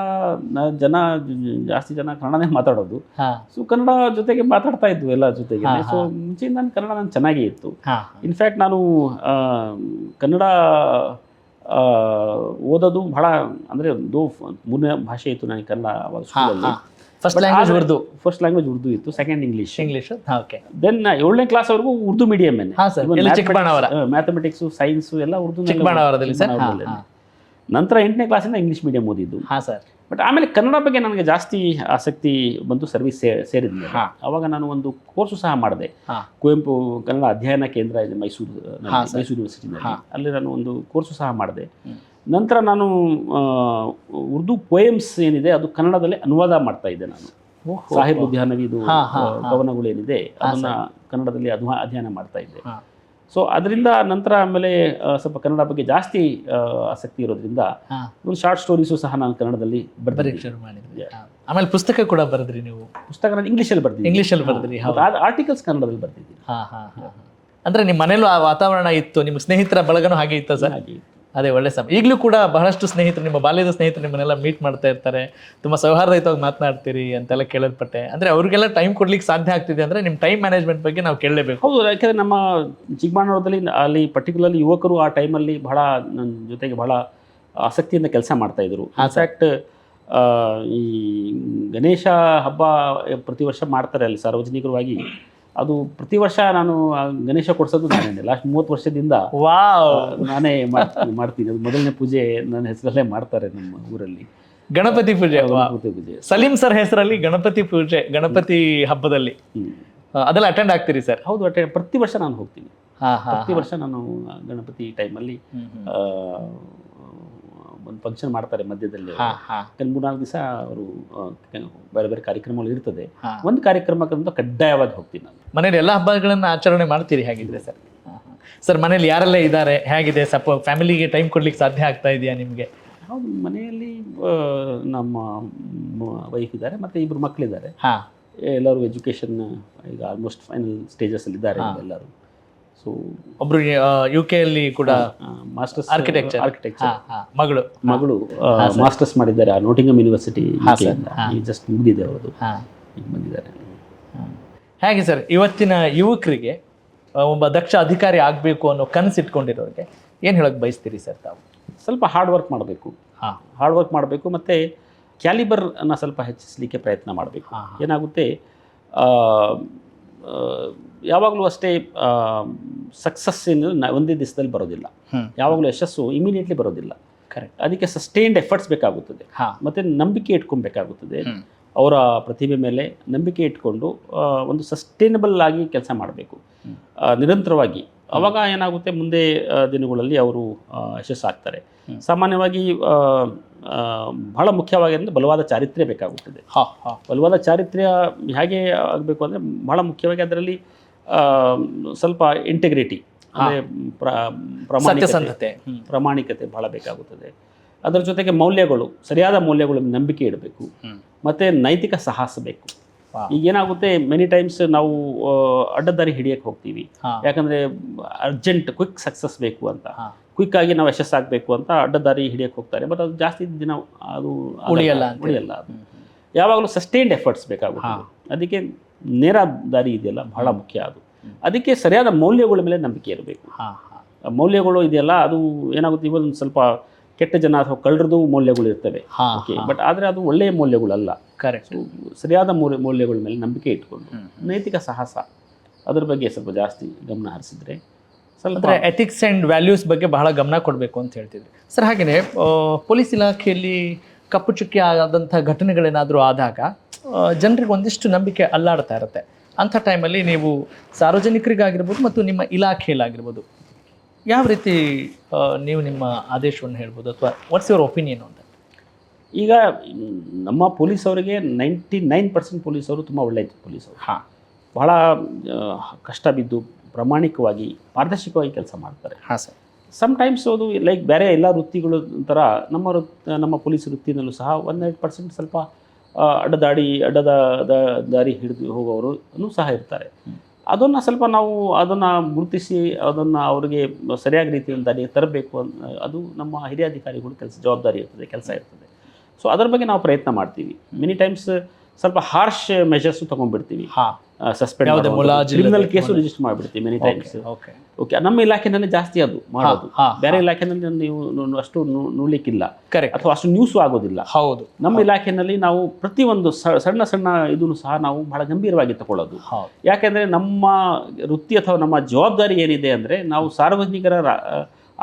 Speaker 2: ಜಾಸ್ತಿ ಜನ ಕನ್ನಡನೇ ಮಾತಾಡೋದು. ಸೊ ಕನ್ನಡ ಜೊತೆಗೆ ಮಾತಾಡ್ತಾ ಇದ್ವು ಎಲ್ಲ ಜೊತೆಗೆ. ಸೊ ಮುಂಚೆಯಿಂದ ನಾನು ಕನ್ನಡ ಚೆನ್ನಾಗೇ ಇತ್ತು. ಇನ್ಫ್ಯಾಕ್ಟ್ ನಾನು ಕನ್ನಡ ಓದೋದು ಬಹಳ, ಅಂದರೆ ಒಂದು 3ನೇ ಭಾಷೆ ಇತ್ತು ನನಗೆ ಕನ್ನಡ ಅವಾಗ ಸ್ಕೂಲಲ್ಲಿ.
Speaker 1: ಫಸ್ಟ್
Speaker 2: ಲ್ಯಾಂಗ್ವೇಜ್ ಉರ್ದು ಇತ್ತು, ಸೆಕೆಂಡ್ ಇಂಗ್ಲೀಷ್.
Speaker 1: ಓಕೆ.
Speaker 2: ದೆನ್ 7ನೇ ಕ್ಲಾಸ್ವರೆಗೂ ಉರ್ದು ಮೀಡಿಯಮ್ಮೇನೆ. ಮ್ಯಾಥಮೆಟಿಕ್ಸು, ಸೈನ್ಸು ಎಲ್ಲ ಉರ್ದು. ನಂತರ 8ನೇ ಕ್ಲಾಸಿಂದ ಇಂಗ್ಲೀಷ್ ಮೀಡಿಯಂ ಓದಿದ್ದು. ಬಟ್ ಆಮೇಲೆ ಕನ್ನಡ ಬಗ್ಗೆ ನನಗೆ ಜಾಸ್ತಿ ಆಸಕ್ತಿ ಬಂದು ಸರ್ವಿಸ್ ಸೇರಿದ್ಮೇಲೆ. ಅವಾಗ ನಾನು ಒಂದು ಕೋರ್ಸು ಸಹ ಮಾಡಿದೆ, ಕುವೆಂಪು ಕನ್ನಡ ಅಧ್ಯಯನ ಕೇಂದ್ರ ಇದೆ ಮೈಸೂರು ಯೂನಿವರ್ಸಿಟಿನಲ್ಲಿ. ಅಲ್ಲಿ ನಾನು ಒಂದು ಕೋರ್ಸು ಸಹ ಮಾಡಿದೆ. ನಂತರ ನಾನು ಉರ್ದು ಪೋಯಮ್ಸ್ ಏನಿದೆ ಅದು ಕನ್ನಡದಲ್ಲಿ ಅನುವಾದ ಮಾಡ್ತಾ ಇದ್ದೆ ನಾನು. ಸಾಹಿಬ್ ಲುಧಿಯಾನವಿದು ಕವನಗಳು ಏನಿದೆ ಅದನ್ನು ಕನ್ನಡದಲ್ಲಿ ಅಧ್ಯಯನ ಮಾಡ್ತಾ ಇದ್ದೆ. ಸೊ ಅದರಿಂದ ನಂತರ ಆಮೇಲೆ ಸ್ವಲ್ಪ ಕನ್ನಡ ಬಗ್ಗೆ ಜಾಸ್ತಿ ಆಸಕ್ತಿ ಇರೋದ್ರಿಂದ ಒಂದು ಶಾರ್ಟ್ ಸ್ಟೋರೀಸು ಸಹ ನಾನು ಕನ್ನಡದಲ್ಲಿ ಬರೆದಿದ್ದೆ.
Speaker 1: ಆಮೇಲೆ ಪುಸ್ತಕ ಕೂಡ ಬರೆದ್ರಿ ನೀವು?
Speaker 2: ಪುಸ್ತಕ ನಾನು ಇಂಗ್ಲೀಷಲ್ಲಿ ಬರೆದಿದ್ದೆ. ಆರ್ಟಿಕಲ್ಸ್ ಕನ್ನಡದಲ್ಲಿ ಬರೆದಿದ್ದೀನಿ.
Speaker 1: ಅಂದರೆ ನಿಮ್ಮ ಮನೇಲೂ ಆ ವಾತಾವರಣ ಇತ್ತು, ನಿಮ್ಮ ಸ್ನೇಹಿತರ ಬಳಗನೂ ಹಾಗೆ ಇತ್ತು ಸರ್? ಅದೇ ಒಳ್ಳೆ ಸಮಯ. ಈಗಲೂ ಕೂಡ ಬಹಳಷ್ಟು ಸ್ನೇಹಿತರು, ನಿಮ್ಮ ಬಾಲ್ಯದ ಸ್ನೇಹಿತರು ನಿಮ್ಮನ್ನೆಲ್ಲ ಮೀಟ್ ಮಾಡ್ತಾ ಇರ್ತಾರೆ, ತುಂಬ ಸೌಹಾರ್ದಯುತವಾಗಿ ಮಾತನಾಡ್ತೀರಿ ಅಂತೆಲ್ಲ ಕೇಳಲ್ಪಟ್ಟೆ. ಅಂದರೆ ಅವ್ರಿಗೆಲ್ಲ ಟೈಮ್ ಕೊಡ್ಲಿಕ್ಕೆ ಸಾಧ್ಯ ಆಗ್ತಿದೆ ಅಂದರೆ ನಿಮ್ಮ ಟೈಮ್ ಮ್ಯಾನೇಜ್ಮೆಂಟ್ ಬಗ್ಗೆ ನಾವು ಕೇಳಲೇಬೇಕು.
Speaker 2: ಹೌದು, ಯಾಕೆಂದರೆ ನಮ್ಮ ಚಿಕ್ಕಬಳ್ಳಾಪುರದಲ್ಲಿ ಅಲ್ಲಿ ಪರ್ಟಿಕ್ಯುಲರ್ಲಿ ಯುವಕರು ಆ ಟೈಮಲ್ಲಿ ಬಹಳ ನನ್ನ ಜೊತೆಗೆ ಬಹಳ ಆಸಕ್ತಿಯಿಂದ ಕೆಲಸ ಮಾಡ್ತಾಯಿದ್ರು. ಇನ್ಫ್ಯಾಕ್ಟ್ ಈ ಗಣೇಶ ಹಬ್ಬ ಪ್ರತಿ ವರ್ಷ ಮಾಡ್ತಾರೆ ಅಲ್ಲಿ ಸಾರ್ವಜನಿಕವಾಗಿ. ಅದು ಪ್ರತಿ ವರ್ಷ ನಾನು ಗಣೇಶ ಕೊಡ್ಸೋದು ನಾನೇ. ಲಾಸ್ಟ್ 30 ವರ್ಷದಿಂದ ನಾನೇ ಮಾಡ್ತೀನಿ. ಅದು ಮೊದಲನೇ ಪೂಜೆ ನನ್ನ ಹೆಸರಲ್ಲೇ ಮಾಡ್ತಾರೆ ನಮ್ಮ ಊರಲ್ಲಿ,
Speaker 1: ಗಣಪತಿ ಪೂಜೆ. ಸಲೀಂ ಸರ್ ಹೆಸರಲ್ಲಿ ಗಣಪತಿ ಪೂಜೆ, ಗಣಪತಿ ಹಬ್ಬದಲ್ಲಿ ಅದೆಲ್ಲ ಅಟೆಂಡ್ ಆಗ್ತೀರಿ ಸರ್?
Speaker 2: ಹೌದು, ಪ್ರತಿ ವರ್ಷ ನಾನು ಹೋಗ್ತೀನಿ. ಪ್ರತಿ ವರ್ಷ ನಾನು ಗಣಪತಿ ಟೈಮಲ್ಲಿ ಒಂದು ಫಂಕ್ಷನ್ ಮಾಡ್ತಾರೆ ಮಧ್ಯದಲ್ಲಿ. 3-4 ದಿವಸ ಅವರು ಬೇರೆ ಬೇರೆ ಕಾರ್ಯಕ್ರಮಗಳು ಇರ್ತದೆ. ಒಂದು ಕಾರ್ಯಕ್ರಮಕ್ಕಂತ ಕಡ್ಡಾಯವಾಗಿ ಹೋಗ್ತೀನಿ ನಾನು.
Speaker 1: ಮನೇಲಿ ಎಲ್ಲ ಹಬ್ಬಗಳನ್ನು ಆಚರಣೆ ಮಾಡ್ತೀರಿ ಹೇಗಿದ್ರೆ ಸರ್? ಸರ್ ಮನೇಲಿ ಯಾರೆಲ್ಲ ಇದ್ದಾರೆ, ಹೇಗಿದೆ? ಫ್ಯಾಮಿಲಿಗೆ ಟೈಮ್ ಕೊಡ್ಲಿಕ್ಕೆ ಸಾಧ್ಯ ಆಗ್ತಾ ಇದೆಯಾ ನಿಮಗೆ?
Speaker 2: ಹೌದು, ಮನೆಯಲ್ಲಿ ನಮ್ಮ ವೈಫ್ ಇದ್ದಾರೆ ಮತ್ತು 2 ಮಕ್ಕಳಿದ್ದಾರೆ. ಎಲ್ಲರೂ ಎಜುಕೇಷನ್ ಈಗ ಆಲ್ಮೋಸ್ಟ್ ಫೈನಲ್ ಸ್ಟೇಜಸಲ್ಲಿ ಇದ್ದಾರೆ ಎಲ್ಲರೂ. ಸೊ
Speaker 1: ಒಬ್ರು UK ಯಲ್ಲಿ ಕೂಡ
Speaker 2: ಮಾಸ್ಟರ್ಸ್
Speaker 1: ಆರ್ಕಿಟೆಕ್ಚರ್, ಮಗಳು
Speaker 2: ಮಾಸ್ಟರ್ಸ್ ಮಾಡಿದ್ದಾರೆ ನೋಟಿಂಗಮ್ ಯೂನಿವರ್ಸಿಟಿ. ಜಸ್ಟ್ ಮುಗಿದಿದೆ ಅವರದು, ಈಗ ಬಂದಿದ್ದಾರೆ.
Speaker 1: ಹೇಗೆ ಸರ್ ಇವತ್ತಿನ ಯುವಕರಿಗೆ ಒಬ್ಬ ದಕ್ಷ ಅಧಿಕಾರಿ ಆಗಬೇಕು ಅನ್ನೋ ಕನಸು ಇಟ್ಕೊಂಡಿರೋರಿಗೆ ಏನು ಹೇಳಕ್ಕೆ ಬಯಸ್ತೀರಿ ಸರ್ ತಾವು?
Speaker 2: ಸ್ವಲ್ಪ ಹಾರ್ಡ್ ವರ್ಕ್ ಮಾಡಬೇಕು ಮತ್ತು ಕ್ಯಾಲಿಬರನ್ನು ಸ್ವಲ್ಪ ಹೆಚ್ಚಿಸಲಿಕ್ಕೆ ಪ್ರಯತ್ನ ಮಾಡಬೇಕು. ಏನಾಗುತ್ತೆ, ಯಾವಾಗಲೂ ಅಷ್ಟೇ ಸಕ್ಸಸ್ ಏನಿದೆ ಒಂದೇ ದಿವಸದಲ್ಲಿ ಬರೋದಿಲ್ಲ. ಯಾವಾಗಲೂ ಯಶಸ್ಸು ಇಮಿಡಿಯೇಟ್ಲಿ ಬರೋದಿಲ್ಲ.
Speaker 1: ಕರೆಕ್ಟ್.
Speaker 2: ಅದಕ್ಕೆ ಸಸ್ಟೈನ್ಡ್ ಎಫರ್ಟ್ಸ್ ಬೇಕಾಗುತ್ತದೆ ಮತ್ತು ನಂಬಿಕೆ ಇಟ್ಕೊಬೇಕಾಗುತ್ತದೆ. ಅವರ ಪ್ರತಿಭೆ ಮೇಲೆ ನಂಬಿಕೆ ಇಟ್ಕೊಂಡು ಒಂದು ಸಸ್ಟೈನಬಲ್ ಆಗಿ ಕೆಲಸ ಮಾಡಬೇಕು ನಿರಂತರವಾಗಿ. ಆವಾಗ ಏನಾಗುತ್ತೆ, ಮುಂದೆ ದಿನಗಳಲ್ಲಿ ಅವರು ಯಶಸ್ಸಾಗ್ತಾರೆ. ಸಾಮಾನ್ಯವಾಗಿ ಬಹಳ ಮುಖ್ಯವಾಗಿ ಅಂದರೆ ಬಲವಾದ ಚಾರಿತ್ರ್ಯ ಬೇಕಾಗುತ್ತದೆ. ಬಲವಾದ ಚಾರಿತ್ರ್ಯ ಹೇಗೆ ಆಗಬೇಕು ಅಂದರೆ ಬಹಳ ಮುಖ್ಯವಾಗಿ ಅದರಲ್ಲಿ ಸ್ವಲ್ಪ ಇಂಟೆಗ್ರಿಟಿ ಅಂದರೆ ಪ್ರಾಮಾಣಿಕತೆ ಬಹಳ ಬೇಕಾಗುತ್ತದೆ. ಅದರ ಜೊತೆಗೆ ಮೌಲ್ಯಗಳು, ಸರಿಯಾದ ಮೌಲ್ಯಗಳು, ನಂಬಿಕೆ ಇಡಬೇಕು ಮತ್ತು ನೈತಿಕ ಸಾಹಸ ಬೇಕು. ಈಗೇನಾಗುತ್ತೆ, ಮೆನಿ ಟೈಮ್ಸ್ ನಾವು ಅಡ್ಡದಾರಿ ಹಿಡಿಯಕ್ಕೆ ಹೋಗ್ತೀವಿ, ಯಾಕಂದರೆ ಅರ್ಜೆಂಟ್ ಕ್ವಿಕ್ ಸಕ್ಸಸ್ ಬೇಕು ಅಂತ. ಕ್ವಿಕ್ಕಾಗಿ ನಾವು ಯಶಸ್ಸಾಗಬೇಕು ಅಂತ ಅಡ್ಡದಾರಿ ಹಿಡಿಯಕ್ಕೆ ಹೋಗ್ತಾರೆ. ಬಟ್ ಅದು ಜಾಸ್ತಿ ದಿನ ಅದು
Speaker 1: ಉಳಿಯಲ್ಲ
Speaker 2: ಅದು ಯಾವಾಗಲೂ ಸಸ್ಟೈನ್ಡ್ ಎಫರ್ಟ್ಸ್ ಬೇಕಾಗುತ್ತೆ. ಅದಕ್ಕೆ ನೇರ ದಾರಿ ಇದೆಯಲ್ಲ ಬಹಳ ಮುಖ್ಯ. ಅದಕ್ಕೆ ಸರಿಯಾದ ಮೌಲ್ಯಗಳ ಮೇಲೆ ನಂಬಿಕೆ ಇರಬೇಕು. ಮೌಲ್ಯಗಳು ಇದೆಯಲ್ಲ ಅದು ಏನಾಗುತ್ತೆ, ಇವತ್ತು ಸ್ವಲ್ಪ ಕೆಟ್ಟ ಜನ ಅಥವಾ ಕಳ್ಳರದು ಮೌಲ್ಯಗಳು ಇರ್ತವೆ. ಓಕೆ, ಬಟ್ ಆದರೆ ಅದು ಒಳ್ಳೆಯ ಮೌಲ್ಯಗಳಲ್ಲ.
Speaker 1: ಕರೆಕ್ಟ್.
Speaker 2: ಸರಿಯಾದ ಮೌಲ್ಯಗಳ ಮೇಲೆ ನಂಬಿಕೆ ಇಟ್ಕೊಂಡು ನೈತಿಕ ಸಾಹಸ ಅದ್ರ ಬಗ್ಗೆ ಸ್ವಲ್ಪ ಜಾಸ್ತಿ ಗಮನ ಹರಿಸಿದ್ರೆ ಸ್ವಲ್ಪ
Speaker 1: ಎಥಿಕ್ಸ್ ಆ್ಯಂಡ್ ವ್ಯಾಲ್ಯೂಸ್ ಬಗ್ಗೆ ಬಹಳ ಗಮನ ಕೊಡಬೇಕು ಅಂತ ಹೇಳ್ತಿದ್ರಿ ಸರ್. ಹಾಗೆಯೇ ಪೊಲೀಸ್ ಇಲಾಖೆಯಲ್ಲಿ ಕಪ್ಪು ಚುಕ್ಕಿ ಆದಂಥ ಘಟನೆಗಳೇನಾದರೂ ಆದಾಗ ಜನರಿಗೆ ಒಂದಿಷ್ಟು ನಂಬಿಕೆ ಅಲ್ಲಾಡ್ತಾ ಇರುತ್ತೆ. ಅಂಥ ಟೈಮಲ್ಲಿ ನೀವು ಸಾರ್ವಜನಿಕರಿಗಾಗಿರ್ಬೋದು ಮತ್ತು ನಿಮ್ಮ ಇಲಾಖೆಯಲ್ಲಾಗಿರ್ಬೋದು ಯಾವ ರೀತಿ ನೀವು ನಿಮ್ಮ ಆದೇಶವನ್ನು ಹೇಳ್ಬೋದು, ಅಥವಾ ವಾಟ್ಸ್ ಯುವರ್ ಒಪಿನಿಯನ್ ಅಂತ?
Speaker 2: ಈಗ ನಮ್ಮ ಪೊಲೀಸವರಿಗೆ 99% ಪೊಲೀಸವರು ತುಂಬ ಒಳ್ಳೆಯ ಪೊಲೀಸವರು. ಬಹಳ ಕಷ್ಟ ಬಿದ್ದು ಪ್ರಾಮಾಣಿಕವಾಗಿ ಪಾರದರ್ಶಕವಾಗಿ ಕೆಲಸ ಮಾಡ್ತಾರೆ.
Speaker 1: ಸರ್.
Speaker 2: ಸಮ್ಟೈಮ್ಸ್ ಅದು ಲೈಕ್ ಬೇರೆ ಎಲ್ಲ ವೃತ್ತಿಗಳು ಥರ ನಮ್ಮ ಪೊಲೀಸ್ ವೃತ್ತಿನಲ್ಲೂ ಸಹ 100% ಸ್ವಲ್ಪ ಅಡ್ಡದ ದಾರಿ ಹಿಡಿದು ಹೋಗೋರು ಸಹ ಇರ್ತಾರೆ. ಅದನ್ನು ಸ್ವಲ್ಪ ನಾವು ಅದನ್ನು ಗುರುತಿಸಿ ಅದನ್ನು ಅವರಿಗೆ ಸರಿಯಾದ ರೀತಿಯಲ್ಲಿ ದಾರಿಗೆ ತರಬೇಕು ಅದು ನಮ್ಮ ಹಿರಿಯ ಅಧಿಕಾರಿಗಳು ಜವಾಬ್ದಾರಿ ಇರ್ತದೆ, ಕೆಲಸ ಇರ್ತದೆ. ಸೊ ಅದರ ಬಗ್ಗೆ ನಾವು ಪ್ರಯತ್ನ ಮಾಡ್ತೀವಿ. ಮೆನಿ ಟೈಮ್ಸ್ ಸ್ವಲ್ಪ ಹಾರ್ಶ್ ಮೆಷರ್ಸು ತೊಗೊಂಡ್ಬಿಡ್ತೀವಿ. ಸಸ್ಪೆಂಡ್, ಕ್ರಿಮಿನಲ್ ಕೇಸು ರಿಜಿಸ್ಟರ್ ಮಾಡಿಬಿಡ್ತೀವಿ ಮೆನಿ ಟೈಮ್ಸ್. ಓಕೆ, ನಮ್ಮ ಇಲಾಖೆನಲ್ಲಿ ಜಾಸ್ತಿ ಅದು ಮಾಡೋದು. ಬೇರೆ ಇಲಾಖೆನಲ್ಲಿ ನೀವು ಅಷ್ಟು ನೋಡ್ಲಿಕ್ಕಿಲ್ಲ ಅಥವಾ ಅಷ್ಟು ನ್ಯೂಸು ಆಗೋದಿಲ್ಲ.
Speaker 1: ಹೌದು,
Speaker 2: ನಮ್ಮ ಇಲಾಖೆಯಲ್ಲಿ ನಾವು ಪ್ರತಿಯೊಂದು ಸಣ್ಣ ಸಣ್ಣ ಇದನ್ನು ಸಹ ನಾವು ಬಹಳ ಗಂಭೀರವಾಗಿ ತಗೊಳ್ಳೋದು. ಯಾಕೆಂದರೆ ನಮ್ಮ ವೃತ್ತಿ ಅಥವಾ ನಮ್ಮ ಜವಾಬ್ದಾರಿ ಏನಿದೆ ಅಂದರೆ ನಾವು ಸಾರ್ವಜನಿಕರ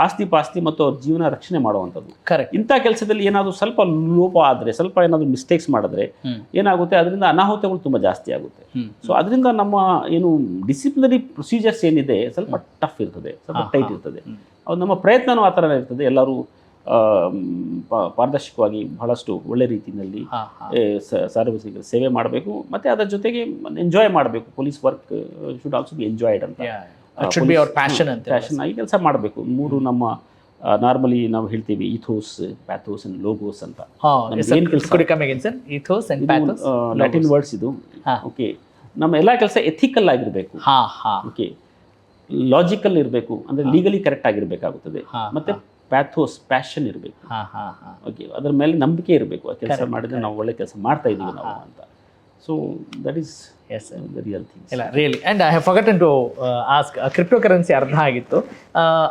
Speaker 2: ಆಸ್ತಿ ಪಾಸ್ತಿ ಮತ್ತು ಅವ್ರ ಜೀವನ ರಕ್ಷಣೆ ಮಾಡುವಂಥದ್ದು.
Speaker 1: ಕರೆಕ್ಟ್.
Speaker 2: ಇಂಥ ಕೆಲಸದಲ್ಲಿ ಏನಾದರೂ ಸ್ವಲ್ಪ ಲೋಪ ಆದರೆ, ಸ್ವಲ್ಪ ಏನಾದರೂ ಮಿಸ್ಟೇಕ್ಸ್ ಮಾಡಿದ್ರೆ ಏನಾಗುತ್ತೆ, ಅದರಿಂದ ಅನಾಹುತಗಳು ತುಂಬ ಜಾಸ್ತಿ ಆಗುತ್ತೆ. ಸೊ ಅದರಿಂದ ನಮ್ಮ ಏನು ಡಿಸಿಪ್ಲಿನರಿ ಪ್ರೊಸೀಜರ್ಸ್ ಏನಿದೆ ಸ್ವಲ್ಪ ಟಫ್ ಇರ್ತದೆ, ಸ್ವಲ್ಪ ಟೈಟ್ ಇರ್ತದೆ. ಅದು ನಮ್ಮ ಪ್ರಯತ್ನವೂ ಆ ಥರನೇ ಇರ್ತದೆ. ಎಲ್ಲರೂ ಪಾರದರ್ಶಕವಾಗಿ ಬಹಳಷ್ಟು ಒಳ್ಳೆ ರೀತಿಯಲ್ಲಿ ಸಾರ್ವಜನಿಕರ ಸೇವೆ ಮಾಡಬೇಕು, ಮತ್ತು ಅದರ ಜೊತೆಗೆ ಎಂಜಾಯ್ ಮಾಡಬೇಕು. Police work should also be enjoyed ಅಂತ.
Speaker 1: ಪ್ಯಾಷನ್
Speaker 2: ಆಗಿ ಕೆಲಸ ಮಾಡಬೇಕು. ಮೂರು ನಮ್ಮ ನಾರ್ಮಲಿ ನಾವು ಹೇಳ್ತೀವಿ ಈಥೋಸ್, ಪ್ಯಾಥೋಸ್ ಅಂಡ್ ಲೋಗೋಸ್ ಅಂತ. ಲ್ಯಾಟಿನ್ ವರ್ಡ್ಸ್ ಇದು. ಓಕೆ, ನಮ್ಮ ಎಲ್ಲ ಕೆಲಸ ಎಥಿಕಲ್ ಆಗಿರಬೇಕು. ಓಕೆ, ಲಾಜಿಕಲ್ ಇರಬೇಕು, ಅಂದರೆ ಲೀಗಲಿ ಕರೆಕ್ಟ್ ಆಗಿರಬೇಕಾಗುತ್ತದೆ. ಮತ್ತೆ ಪ್ಯಾಥೋಸ್, ಪ್ಯಾಷನ್ ಇರಬೇಕು. ಓಕೆ, ಅದರ ಮೇಲೆ ನಂಬಿಕೆ ಇರಬೇಕು. ಆ ಕೆಲಸ ಮಾಡಿದ್ರೆ ನಾವು ಒಳ್ಳೆ ಕೆಲಸ ಮಾಡ್ತಾ ಇದ್ದೀವಿ ನಾವು ಅಂತ. So that is the real things.
Speaker 1: ಇಲ್ಲ, really. And I have forgotten to ask, cryptocurrency ಅರ್ಧ ಆಗಿತ್ತು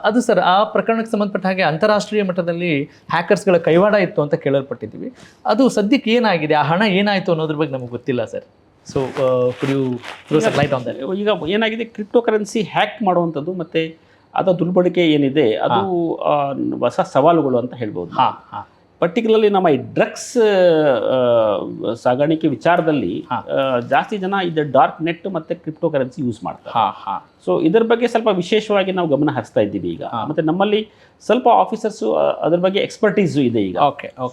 Speaker 1: ಅದು ಸರ್. ಆ ಪ್ರಕರಣಕ್ಕೆ ಸಂಬಂಧಪಟ್ಟ ಹಾಗೆ ಅಂತಾರಾಷ್ಟ್ರೀಯ ಮಟ್ಟದಲ್ಲಿ ಹ್ಯಾಕರ್ಸ್ಗಳ ಕೈವಾಡ ಇತ್ತು ಅಂತ ಕೇಳಲ್ಪಟ್ಟಿದ್ದೀವಿ. ಅದು ಸದ್ಯಕ್ಕೆ ಏನಾಗಿದೆ, ಆ ಹಣ ಏನಾಯಿತು ಅನ್ನೋದ್ರ ಬಗ್ಗೆ ನಮಗೆ ಗೊತ್ತಿಲ್ಲ sir. So could you throw some light on that?
Speaker 2: ಈಗ ಏನಾಗಿದೆ, ಕ್ರಿಪ್ಟೋ ಕರೆನ್ಸಿ ಹ್ಯಾಕ್ ಮಾಡುವಂಥದ್ದು ಮತ್ತು ಅದರ ದುರ್ಬಳಕೆ ಏನಿದೆ ಅದು ಹೊಸ ಸವಾಲುಗಳು ಅಂತ ಹೇಳ್ಬೋದು. ಪರ್ಟಿಕ್ಯುಲರ್ಲಿ ನಮ್ಮ ಈ ಡ್ರಗ್ಸ್ ಸಾಗಾಣಿಕೆ ವಿಚಾರದಲ್ಲಿ ಜಾಸ್ತಿ ಜನ ಇದು ಡಾರ್ಕ್ ನೆಟ್ ಮತ್ತು ಕ್ರಿಪ್ಟೋ ಕರೆನ್ಸಿ ಯೂಸ್ ಮಾಡ್ತಾರೆ. ಸೊ ಇದರ ಬಗ್ಗೆ ಸ್ವಲ್ಪ ವಿಶೇಷವಾಗಿ ನಾವು ಗಮನ ಹರಿಸ್ತಾ ಇದ್ದೀವಿ ಈಗ. ಮತ್ತು ನಮ್ಮಲ್ಲಿ ಸ್ವಲ್ಪ ಆಫೀಸರ್ಸು ಅದ್ರ ಬಗ್ಗೆ ಎಕ್ಸ್ಪರ್ಟೀಸು ಇದೆ ಈಗ.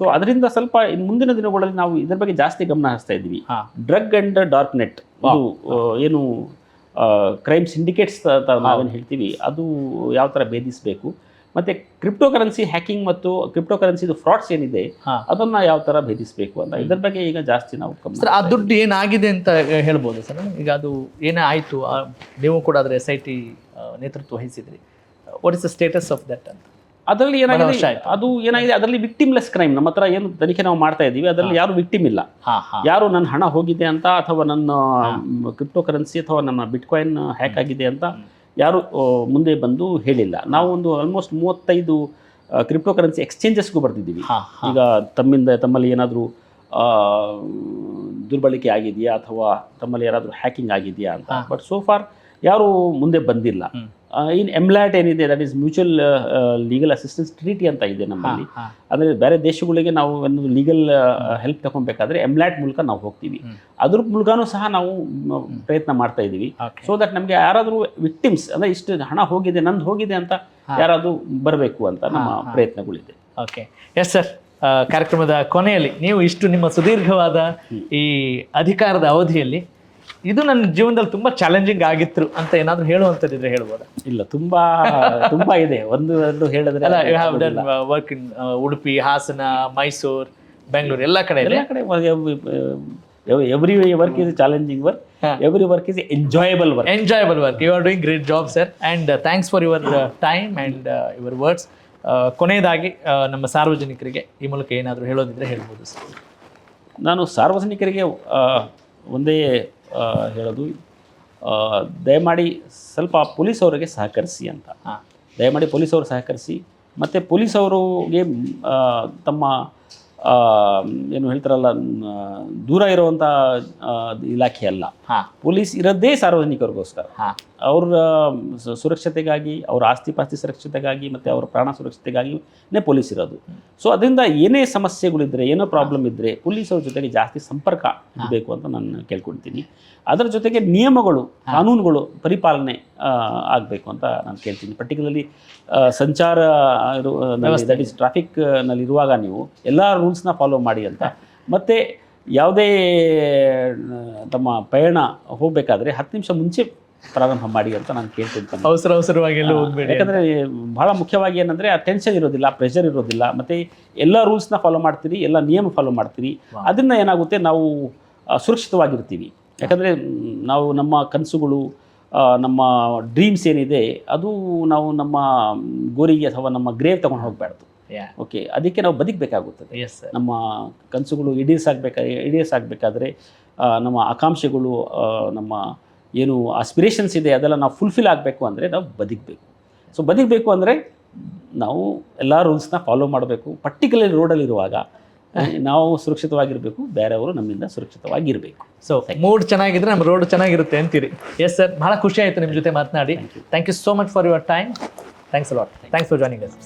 Speaker 2: ಸೊ ಅದರಿಂದ ಸ್ವಲ್ಪ ಮುಂದಿನ ದಿನಗಳಲ್ಲಿ ನಾವು ಇದ್ರ ಬಗ್ಗೆ ಜಾಸ್ತಿ ಗಮನ ಹರಿಸ್ತಾ ಇದ್ದೀವಿ. ಡ್ರಗ್ ಆ್ಯಂಡ್ ಡಾರ್ಕ್ ನೆಟ್, ಇದು ಏನು ಕ್ರೈಮ್ ಸಿಂಡಿಕೇಟ್ಸ್ ನಾವೇನು ಹೇಳ್ತೀವಿ, ಅದು ಯಾವ ಥರ ಭೇದಿಸಬೇಕು, ಮತ್ತು ಕ್ರಿಪ್ಟೋ ಕರೆನ್ಸಿ ಹ್ಯಾಕಿಂಗ್ ಮತ್ತು ಕ್ರಿಪ್ಟೋ ಕರೆನ್ಸಿದು ಫ್ರಾಡ್ಸ್ ಏನಿದೆ ಅದನ್ನು ಯಾವ ಥರ ಭೇದಿಸಬೇಕು ಅಂತ ಇದ್ರ ಬಗ್ಗೆ ಈಗ ಜಾಸ್ತಿ ನಾವು
Speaker 1: ಸರ್. ಆ ದುಡ್ಡು ಏನಾಗಿದೆ ಅಂತ ಹೇಳ್ಬೋದು ಸರ್? ಈಗ ಅದು ಏನೇ ಆಯಿತು, ನೀವು ಕೂಡ ಅದರ SIT ನೇತೃತ್ವ ವಹಿಸಿದ್ರಿ. What is the status of that ಅಂತ?
Speaker 2: ಅದರಲ್ಲಿ ಏನಾಗಿದೆ, ಅದರಲ್ಲಿ ವಿಕ್ಟಿಮ್ಲೆಸ್ ಕ್ರೈಮ್. ನಮ್ಮ ಹತ್ರ ಏನು ತನಿಖೆ ನಾವು ಮಾಡ್ತಾ ಇದ್ದೀವಿ, ಅದರಲ್ಲಿ ಯಾರು ವಿಕ್ಟಿಮ್ ಇಲ್ಲ. ಯಾರು ನನ್ನ ಹಣ ಹೋಗಿದೆ ಅಂತ ಅಥವಾ ನನ್ನ ಕ್ರಿಪ್ಟೋ ಕರೆನ್ಸಿ ಅಥವಾ ನನ್ನ ಬಿಟ್ಕಾಯಿನ್ ಹ್ಯಾಕ್ ಆಗಿದೆ ಅಂತ ಯಾರು ಮುಂದೆ ಬಂದು ಹೇಳಿಲ್ಲ. ನಾವು ಒಂದು ಆಲ್ಮೋಸ್ಟ್ 35 ಕ್ರಿಪ್ಟೋ ಕರೆನ್ಸಿ ಎಕ್ಸ್ಚೇಂಜಸ್ಗೂ ಬರ್ತಿದ್ದೀವಿ. ಈಗ ತಮ್ಮಲ್ಲಿ ಏನಾದರೂ ದುರ್ಬಳಕೆ ಆಗಿದೆಯಾ ಅಥವಾ ತಮ್ಮಲ್ಲಿ ಯಾರಾದರೂ ಹ್ಯಾಕಿಂಗ್ ಆಗಿದೆಯಾ ಅಂತ. ಬಟ್ ಸೋ ಫಾರ್ ಯಾರು ಮುಂದೆ ಬಂದಿಲ್ಲ. ಇನ್ ಎಮ್ಲ್ಯಾಟ್ ಏನಿದೆ, that is mutual legal assistance treaty ಅಂತ ಇದೆ ನಮ್ಮಲ್ಲಿ. ಅಂದರೆ ಬೇರೆ ದೇಶಗಳಿಗೆ ನಾವು ಒಂದು ಲೀಗಲ್ ಹೆಲ್ಪ್ ತಗೊಬೇಕಾದ್ರೆ ಎಮ್ಲ್ಯಾಟ್ ಮೂಲಕ ನಾವು ಹೋಗ್ತೀವಿ. ಅದ್ರ ಮೂಲಕನೂ ಸಹ ನಾವು ಪ್ರಯತ್ನ ಮಾಡ್ತಾ ಇದ್ದೀವಿ. ಸೊ ದಟ್ ನಮಗೆ ಯಾರಾದರೂ ವಿಕ್ಟಿಮ್ಸ್, ಅಂದರೆ ಇಷ್ಟು ಹಣ ಹೋಗಿದೆ, ನಂದು ಹೋಗಿದೆ ಅಂತ ಯಾರಾದರೂ ಬರಬೇಕು ಅಂತ ನಮ್ಮ ಪ್ರಯತ್ನಗಳಿದೆ.
Speaker 1: Okay, yes sir. ಕಾರ್ಯಕ್ರಮದ ಕೊನೆಯಲ್ಲಿ ನೀವು ಇಷ್ಟು ನಿಮ್ಮ ಸುದೀರ್ಘವಾದ ಈ ಅಧಿಕಾರದ ಅವಧಿಯಲ್ಲಿ ಇದು ನನ್ನ ಜೀವನದಲ್ಲಿ ತುಂಬ ಚಾಲೆಂಜಿಂಗ್ ಆಗಿತ್ತು ಅಂತ ಏನಾದರೂ ಹೇಳುವಂಥದ್ದಿದ್ರೆ ಹೇಳ್ಬೋದಾ?
Speaker 2: ಇಲ್ಲ, ತುಂಬ ಇದೆ. ಒಂದು ಹೇಳಿದ್ರೆ
Speaker 1: ಅಲ್ಲ, you have done work in Udupi, Hassan, Mysuru, Bengaluru, ಎಲ್ಲ ಕಡೆ
Speaker 2: every work is challenging work, every work is enjoyable work.
Speaker 1: You are doing great job, sir, and thanks for your time and your words. ಕೊನೆಯದಾಗಿ ನಮ್ಮ ಸಾರ್ವಜನಿಕರಿಗೆ ಈ ಮೂಲಕ ಏನಾದರೂ ಹೇಳೋದಿದ್ರೆ ಹೇಳ್ಬೋದು ಸರ್.
Speaker 2: ನಾನು ಸಾರ್ವಜನಿಕರಿಗೆ ಒಂದೇ ಹೇಳೋದು, ದಯಮಾಡಿ ಸ್ವಲ್ಪ ಪೊಲೀಸವರಿಗೆ ಸಹಕರಿಸಿ ಅಂತ. ದಯಮಾಡಿ ಪೊಲೀಸವರು ಸಹಕರಿಸಿ. ಮತ್ತು ಪೊಲೀಸವರಿಗೆ ತಮ್ಮ ಏನು ಹೇಳ್ತಾರಲ್ಲ, ದೂರ ಇರುವಂಥ ಇಲಾಖೆ ಅಲ್ಲ. ಪೊಲೀಸ್ ಇರೋದೇ ಸಾರ್ವಜನಿಕರಿಗೋಸ್ಕರ. ಅವ್ರ ಸುರಕ್ಷತೆಗಾಗಿ, ಅವ್ರ ಆಸ್ತಿ ಪಾಸ್ತಿ ಸುರಕ್ಷತೆಗಾಗಿ ಮತ್ತು ಅವರ ಪ್ರಾಣ ಸುರಕ್ಷತೆಗಾಗಿನೇ ಪೊಲೀಸ್ ಇರೋದು. ಸೊ ಅದರಿಂದ ಏನೇ ಸಮಸ್ಯೆಗಳಿದ್ದರೆ, ಏನೋ ಪ್ರಾಬ್ಲಮ್ ಇದ್ದರೆ ಪೊಲೀಸವ್ರ ಜೊತೆಗೆ ಜಾಸ್ತಿ ಸಂಪರ್ಕ ಇರಬೇಕು ಅಂತ ನಾನು ಕೇಳ್ಕೊಳ್ತೀನಿ. ಅದರ ಜೊತೆಗೆ ನಿಯಮಗಳು, ಕಾನೂನುಗಳು ಪರಿಪಾಲನೆ ಆಗಬೇಕು ಅಂತ ನಾನು ಕೇಳ್ತೀನಿ. ಪರ್ಟಿಕ್ಯುಲರ್ಲಿ ಸಂಚಾರ ದಟ್ ಈಸ್ ಟ್ರಾಫಿಕ್ನಲ್ಲಿರುವಾಗ ನೀವು ಎಲ್ಲ ರೂಲ್ಸ್ನ ಫಾಲೋ ಮಾಡಿ ಅಂತ. ಮತ್ತು ಯಾವುದೇ ತಮ್ಮ ಪಯಣ ಹೋಗಬೇಕಾದ್ರೆ 10 ನಿಮಿಷ ಮುಂಚೆ ಪ್ರಾರಂಭ ಮಾಡಿ ಅಂತ ನಾನು ಕೇಳ್ತಿರ್ತೀನಿ.
Speaker 1: ಅವಸರವಾಗಿ ಎಲ್ಲೂ ಹೋಗಬೇಡಿ.
Speaker 2: ಯಾಕಂದರೆ ಭಾಳ ಮುಖ್ಯವಾಗಿ ಏನಂದರೆ ಆ ಟೆನ್ಷನ್ ಇರೋದಿಲ್ಲ, ಪ್ರೆಷರ್ ಇರೋದಿಲ್ಲ, ಮತ್ತು ಎಲ್ಲ ರೂಲ್ಸ್ನ ಫಾಲೋ ಮಾಡ್ತೀರಿ, ಎಲ್ಲ ನಿಯಮ ಫಾಲೋ ಮಾಡ್ತೀರಿ. ಅದರಿಂದ ಏನಾಗುತ್ತೆ, ನಾವು ಸುರಕ್ಷಿತವಾಗಿರ್ತೀವಿ. ಯಾಕಂದರೆ ನಾವು ನಮ್ಮ ಕನಸುಗಳು, ನಮ್ಮ ಡ್ರೀಮ್ಸ್ ಏನಿದೆ ಅದು ನಾವು ನಮ್ಮ ಗೋರಿಗೆ ಅಥವಾ ನಮ್ಮ ಗ್ರೇವ್ ತೊಗೊಂಡು ಹೋಗಬಾರ್ದು. ಓಕೆ, ಅದಕ್ಕೆ ನಾವು ಬದುಕಬೇಕಾಗುತ್ತದೆ. ನಮ್ಮ ಕನಸುಗಳು ಈಡೇರಿಸಾಗಬೇಕಾದ್ರೆ ನಮ್ಮ ಆಕಾಂಕ್ಷೆಗಳು, ನಮ್ಮ ಏನು ಆಸ್ಪಿರೇಷನ್ಸ್ ಇದೆ ಅದೆಲ್ಲ ನಾವು ಫುಲ್ಫಿಲ್ ಆಗಬೇಕು ಅಂದರೆ ನಾವು ಬದುಕಬೇಕು. ಸೊ ಬದುಕಬೇಕು ಅಂದರೆ ನಾವು ಎಲ್ಲ ರೂಲ್ಸ್ನ ಫಾಲೋ ಮಾಡಬೇಕು. ಪರ್ಟಿಕ್ಯುಲರ್ ರೋಡಲ್ಲಿರುವಾಗ ನಾವು ಸುರಕ್ಷಿತವಾಗಿರಬೇಕು, ಬೇರೆಯವರು ನಮ್ಮಿಂದ ಸುರಕ್ಷಿತವಾಗಿರಬೇಕು.
Speaker 1: ಸೊ ಮೂಡ್ ಚೆನ್ನಾಗಿದ್ರೆ ನಮ್ಮ ರೋಡ್ ಚೆನ್ನಾಗಿರುತ್ತೆ ಅಂತೀರಿ. ಎಸ್ ಸರ್, ಭಾಳ ಖುಷಿ ಆಯಿತು ನಿಮ್ಮ ಜೊತೆ ಮಾತನಾಡಿ. Thank you so much for your time. Thanks a lot. Thanks for joining us.